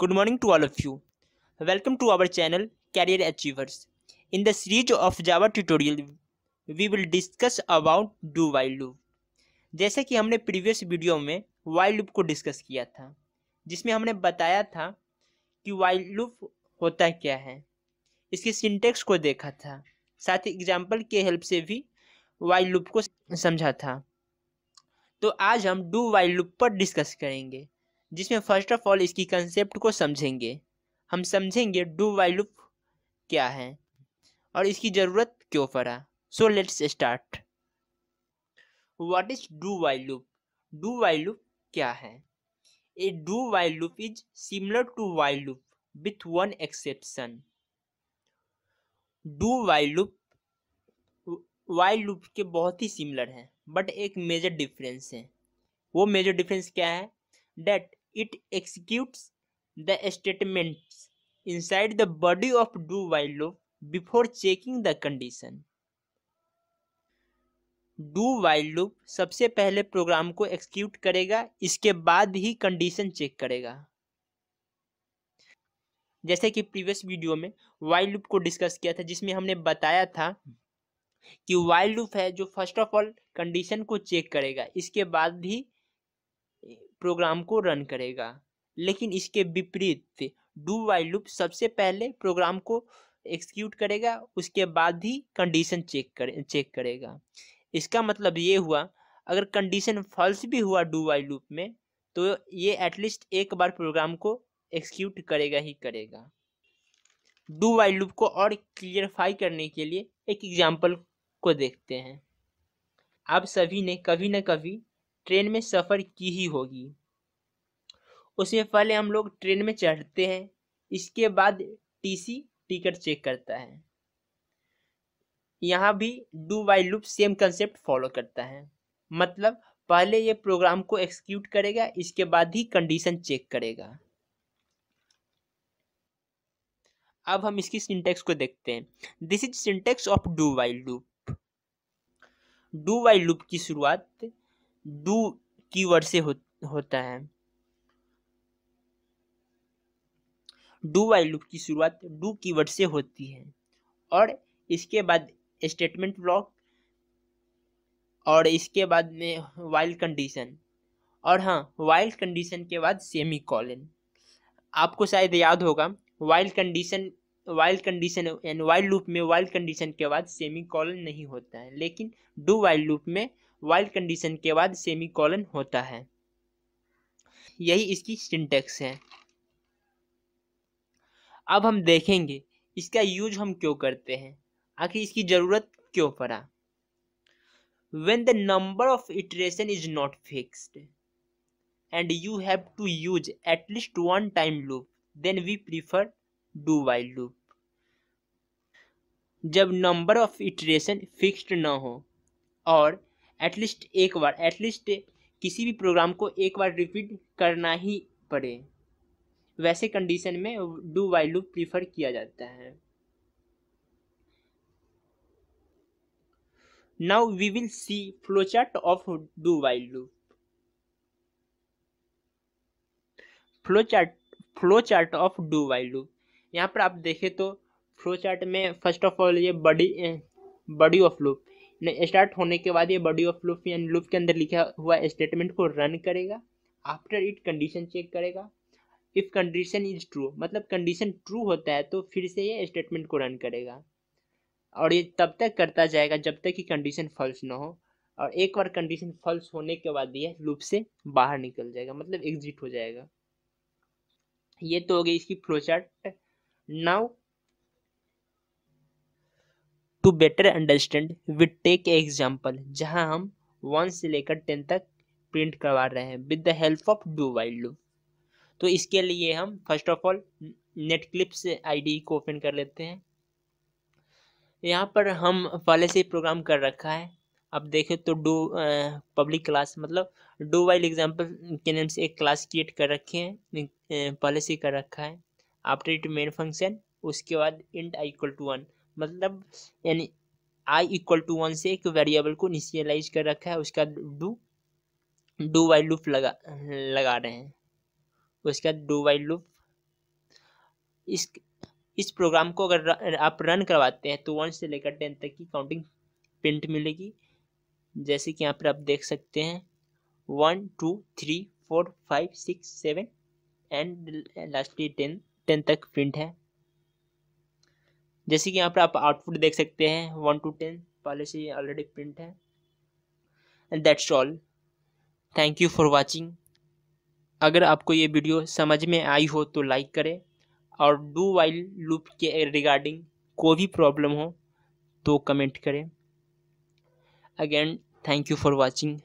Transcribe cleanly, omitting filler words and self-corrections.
Good morning to all of you. Welcome to our channel Career Achievers. In the series of Java tutorial, we will discuss about do while loop. जैसे कि हमने previous video में while loop को discuss किया था, जिसमें हमने बताया था कि while loop होता क्या है, इसकी सिंटेक्स को देखा था, साथ ही एग्जाम्पल के हेल्प से भी while loop को समझा था। तो आज हम डू वाइल लूप पर डिस्कस करेंगे, जिसमें फर्स्ट ऑफ ऑल इसकी कंसेप्ट को समझेंगे। हम समझेंगे डू वाइल लूप क्या है और इसकी ज़रूरत क्यों पड़ा। So let's start. What is do while loop? Do while loop क्या है? A do while loop is similar to while loop with one exception. Do while loop while loop के बहुत ही सिमिलर है, बट एक मेजर डिफरेंस है। वो मेजर डिफरेंस क्या है? that it executes the statements inside the body of do while loop before checking the condition. do while loop सबसे पहले प्रोग्राम को एग्जीक्यूट करेगा, इसके बाद ही कंडीशन चेक करेगा। जैसे कि प्रीवियस वीडियो में while loop को डिस्कस किया था, जिसमें हमने बताया था कि while loop है जो फर्स्ट ऑफ ऑल कंडीशन को चेक करेगा, इसके बाद ही प्रोग्राम को रन करेगा। लेकिन इसके विपरीत डू वाइल लूप सबसे पहले प्रोग्राम को एग्जीक्यूट करेगा, उसके बाद ही कंडीशन चेक करेगा। इसका मतलब ये हुआ, अगर कंडीशन फॉल्स भी हुआ डू वाइल लूप में, तो ये एटलीस्ट एक बार प्रोग्राम को एग्जीक्यूट करेगा ही करेगा। डू वाइल लूप को और क्लियरफाई करने के लिए एक एग्जांपल को देखते हैं। आप सभी ने कभी न कभी ट्रेन में सफ़र की ही होगी। उससे पहले हम लोग ट्रेन में चढ़ते हैं, इसके बाद टीसी टिकट चेक करता है। यहाँ भी do while loop same concept follow करता है, मतलब पहले ये प्रोग्राम को एग्जीक्यूट करेगा, इसके बाद ही कंडीशन चेक करेगा। अब हम इसकी सिंटेक्स को देखते हैं। This is syntax of do while loop. Do while loop की शुरुआत डू कीवर्ड से होता है। डू वाइल लूप की शुरुआत डू कीवर्ड से होती है और इसके बाद स्टेटमेंट ब्लॉक और इसके बाद में वाइल कंडीशन, और हाँ, वाइल कंडीशन के बाद सेमी कॉलन। आपको शायद याद होगा while condition and while loop में वाइल कंडीशन के बाद सेमी कॉलन नहीं होता है, लेकिन डू वाइल लूप में वाइल कंडीशन के बाद सेमी कॉलन होता है। यही इसकी सिंटेक्स है। अब हम देखेंगे इसका यूज हम क्यों करते हैं, आखिर इसकी जरूरत क्यों पड़ा। When the number of iteration is not fixed and you have to use at least one time loop, then we prefer do while loop. जब नंबर ऑफ इटरेशन फिक्स्ड ना हो और एटलीस्ट किसी भी प्रोग्राम को एक बार रिपीट करना ही पड़े, वैसे कंडीशन में डू वाइल लूप प्रीफर किया जाता है। Now we will see flowchart of do while loop. Flowchart of do while loop. यहाँ पर आप देखें तो फ्लोचार्ट में फर्स्ट ऑफ ऑल ये बॉडी ऑफ लूप स्टार्ट होने के बाद ये बॉडी ऑफ लूप यानी लूप के अंदर लिखा हुआ स्टेटमेंट को रन करेगा। आफ्टर इट कंडीशन चेक करेगा। इफ कंडीशन इज ट्रू, मतलब कंडीशन ट्रू होता है तो फिर से ये स्टेटमेंट को रन करेगा, और ये तब तक करता जाएगा जब तक कि कंडीशन फॉल्स ना हो, और एक बार कंडीशन फॉल्स होने के बाद ये लूप से बाहर निकल जाएगा, मतलब एग्जिट हो जाएगा। ये तो हो गई इसकी flowchart. Now to better understand we take example जहां हम 1 से लेकर 10 तक प्रिंट करवा रहे हैं with the help of do while loop. तो इसके लिए हम फर्स्ट ऑफ ऑल नेटक्लिप्स आईडी को ओपन कर लेते हैं। यहाँ पर हम पहले से ही प्रोग्राम कर रखा है। अब देखें तो डू पब्लिक क्लास, मतलब डू वाइल एग्जाम्पल के नाम से एक क्लास क्रिएट कर रखे हैं, पहले से कर रखा है। आफ्टर इट मेन फंक्शन, उसके बाद इंट आई इक्वल टू 1, मतलब यानी आई इक्वल टू 1 से एक वेरिएबल को इनिशियलाइज कर रखा है। उसका डू वाइल लूप लगा रहे हैं। उसका डू वाइल लूप इस प्रोग्राम को अगर आप रन करवाते हैं तो 1 से लेकर 10 तक की काउंटिंग प्रिंट मिलेगी। जैसे कि यहाँ पर आप देख सकते हैं 1 2 3 4 5 6 7 एंड लास्टली 10 तक प्रिंट है। जैसे कि यहाँ पर आप आउटपुट देख सकते हैं 1 to 10 पहले से ही ऑलरेडी प्रिंट है। And that's all, thank you for watching. अगर आपको ये वीडियो समझ में आई हो तो लाइक करें, और डू वाइल लूप के रिगार्डिंग कोई भी प्रॉब्लम हो तो कमेंट करें। Again thank you for watching.